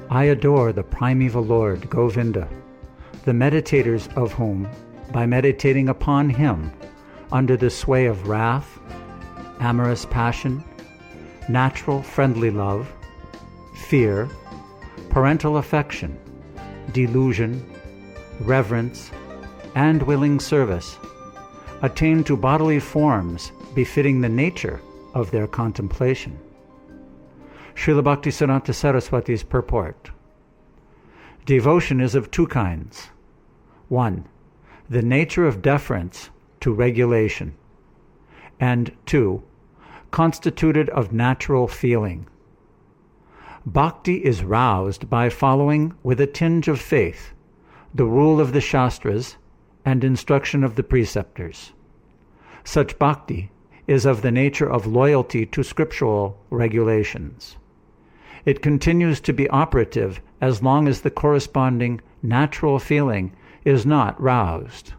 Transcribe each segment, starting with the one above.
I adore the primeval Lord Govinda, the meditators of whom, by meditating upon him under the sway of wrath, amorous passion, natural friendly love, fear, parental affection, delusion, reverence, and willing service, attain to bodily forms befitting the nature of their contemplation. Srila Bhaktisiddhanta Saraswati's purport. Devotion is of two kinds. 1. The nature of deference to regulation. And 2. Constituted of natural feeling. Bhakti is roused by following with a tinge of faith the rule of the Shastras and instruction of the preceptors. Such bhakti is of the nature of loyalty to scriptural regulations. It continues to be operative as long as the corresponding natural feeling is not roused.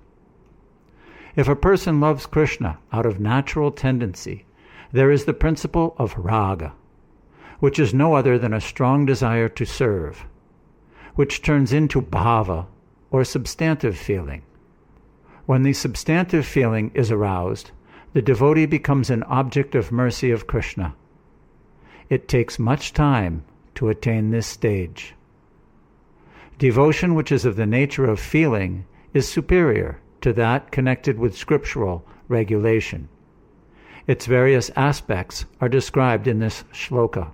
If a person loves Krishna out of natural tendency, there is the principle of raga, which is no other than a strong desire to serve, which turns into bhava, or substantive feeling. When the substantive feeling is aroused, the devotee becomes an object of mercy of Krishna. It takes much time to attain this stage. Devotion which is of the nature of feeling is superior to that connected with scriptural regulation. Its various aspects are described in this shloka.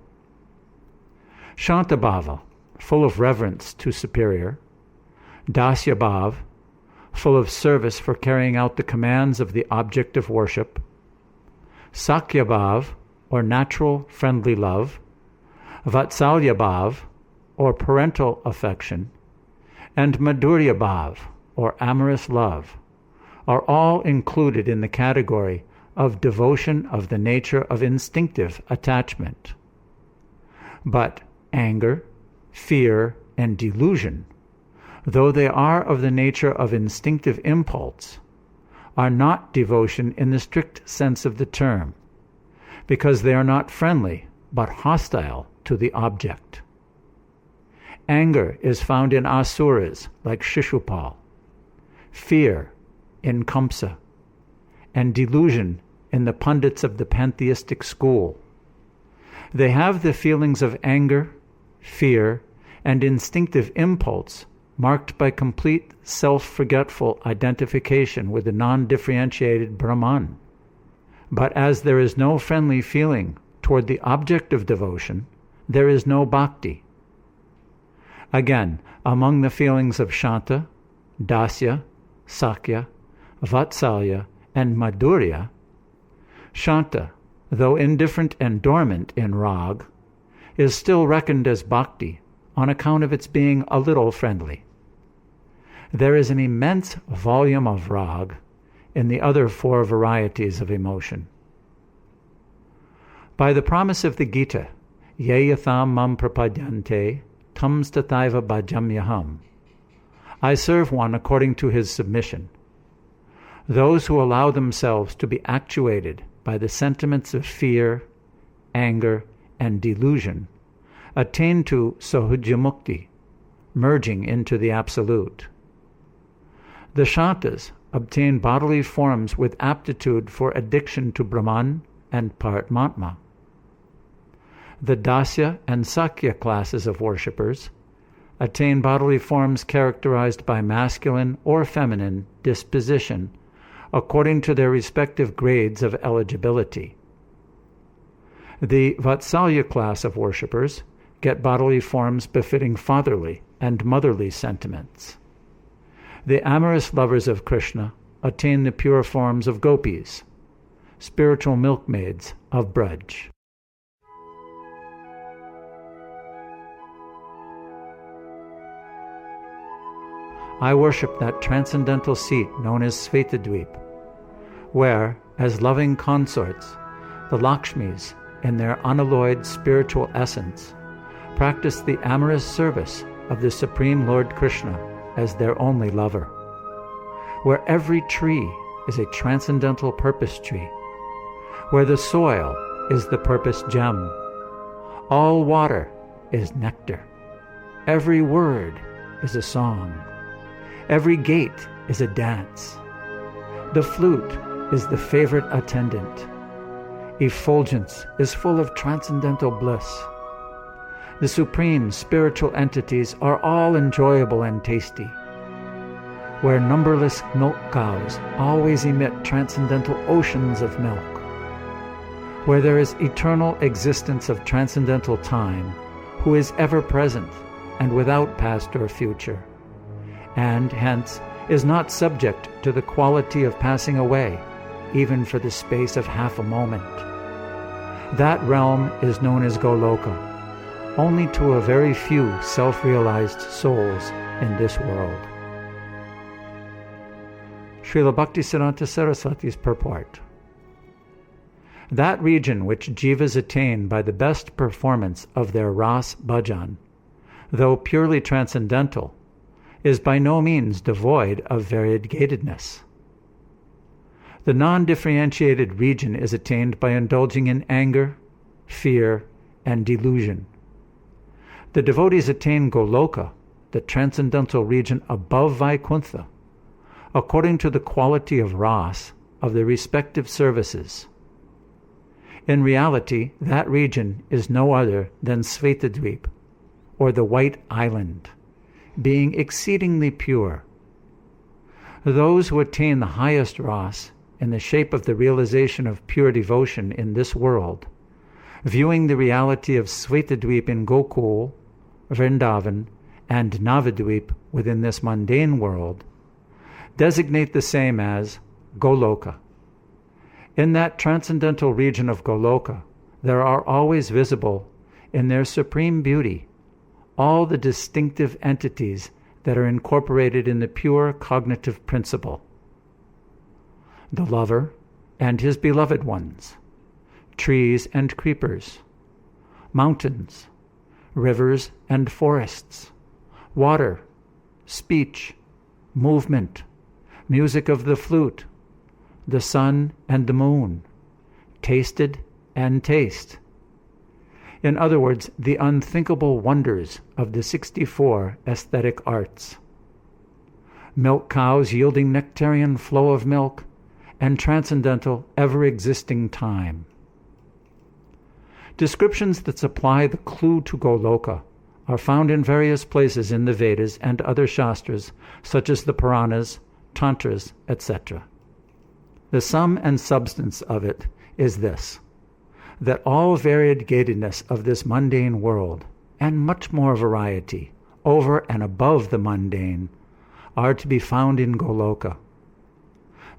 Shantabhava, full of reverence to superior. Dasyabhav, full of service for carrying out the commands of the object of worship. Sakyabhav, or natural friendly love. Vatsalyabhav, or parental affection. And Madhuryabhav, or amorous love, are all included in the category of devotion of the nature of instinctive attachment. But anger, fear, and delusion, though they are of the nature of instinctive impulse, are not devotion in the strict sense of the term, because they are not friendly but hostile to the object. Anger is found in asuras like Shishupal, fear in Kamsa, and delusion in the pundits of the pantheistic school. They have the feelings of anger, fear, and instinctive impulse marked by complete self-forgetful identification with the non-differentiated Brahman. But as there is no friendly feeling toward the object of devotion, there is no bhakti. Again, among the feelings of Shanta, Dasya, Sakya, Vatsalya, and Madhurya, Shanta, though indifferent and dormant in rag, is still reckoned as bhakti on account of its being a little friendly. There is an immense volume of rag in the other four varieties of emotion. By the promise of the Gita, ye yatham mam prapadyante, tam tathaiva bhajamyaham, I serve one according to his submission. Those who allow themselves to be actuated by the sentiments of fear, anger, and delusion attain to Sahuja-mukti, merging into the Absolute. The Shantas obtain bodily forms with aptitude for addiction to Brahman and Paramatma. The Dasya and Sakya classes of worshippers attain bodily forms characterized by masculine or feminine disposition according to their respective grades of eligibility. The Vatsalya class of worshippers get bodily forms befitting fatherly and motherly sentiments. The amorous lovers of Krishna attain the pure forms of gopis, spiritual milkmaids of Braj. I worship that transcendental seat known as Svetadvip, where, as loving consorts, the Lakshmis, in their unalloyed spiritual essence, practice the amorous service of the Supreme Lord Krishna as their only lover, where every tree is a transcendental purpose tree, where the soil is the purpose gem, all water is nectar, every word is a song. Every gait is a dance. The flute is the favorite attendant. Effulgence is full of transcendental bliss. The supreme spiritual entities are all enjoyable and tasty. Where numberless milk cows always emit transcendental oceans of milk. Where there is eternal existence of transcendental time, who is ever present and without past or future, and hence is not subject to the quality of passing away, even for the space of half a moment. That realm is known as Goloka, only to a very few self-realized souls in this world. Srila Bhaktisiddhanta Saraswati's purport. That region which jivas attain by the best performance of their ras bhajan, though purely transcendental, is by no means devoid of variegatedness. The non-differentiated region is attained by indulging in anger, fear, and delusion. The devotees attain Goloka, the transcendental region above Vaikuntha, according to the quality of ras of the respective services. In reality, that region is no other than Svetadvip, or the White Island, being exceedingly pure. Those who attain the highest ras in the shape of the realization of pure devotion in this world, viewing the reality of Svetadvip in Gokul, Vrindavan, and Navadvip within this mundane world, designate the same as Goloka. In that transcendental region of Goloka, there are always visible, in their supreme beauty, all the distinctive entities that are incorporated in the pure cognitive principle. The lover and his beloved ones, trees and creepers, mountains, rivers and forests, water, speech, movement, music of the flute, the sun and the moon, tasted and taste. In other words, the unthinkable wonders of the 64 aesthetic arts. Milk cows yielding nectarian flow of milk, and transcendental, ever-existing time. Descriptions that supply the clue to Goloka are found in various places in the Vedas and other Shastras, such as the Puranas, Tantras, etc. The sum and substance of it is this, that all variegatedness of this mundane world, and much more variety, over and above the mundane, are to be found in Goloka.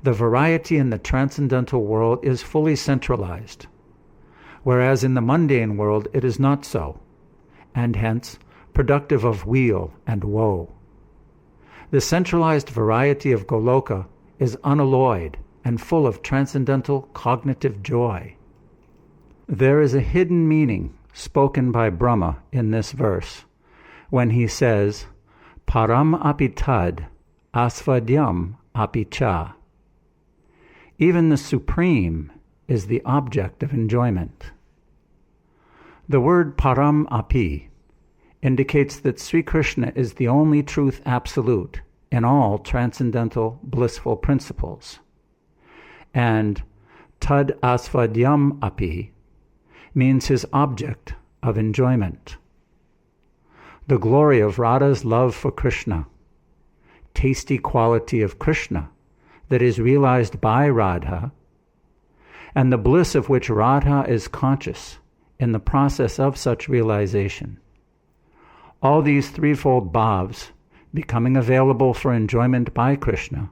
The variety in the transcendental world is fully centralized, whereas in the mundane world it is not so, and hence productive of weal and woe. The centralized variety of Goloka is unalloyed and full of transcendental cognitive joy. There is a hidden meaning spoken by Brahma in this verse, when he says, Param api tad, asvadyam api cha. Even the supreme is the object of enjoyment. The word param api indicates that Sri Krishna is the only truth absolute in all transcendental blissful principles. And tad asvadyam api means his object of enjoyment. The glory of Radha's love for Krishna, tasty quality of Krishna that is realized by Radha, and the bliss of which Radha is conscious in the process of such realization. All these threefold bhavs becoming available for enjoyment by Krishna,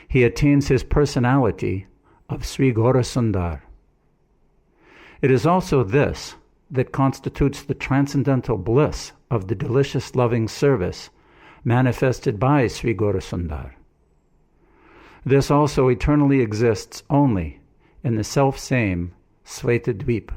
he attains his personality of Sri Gaurasundar. It is also this that constitutes the transcendental bliss of the delicious loving service manifested by Sri Gaurasundar. This also eternally exists only in the self-same Svetadvip.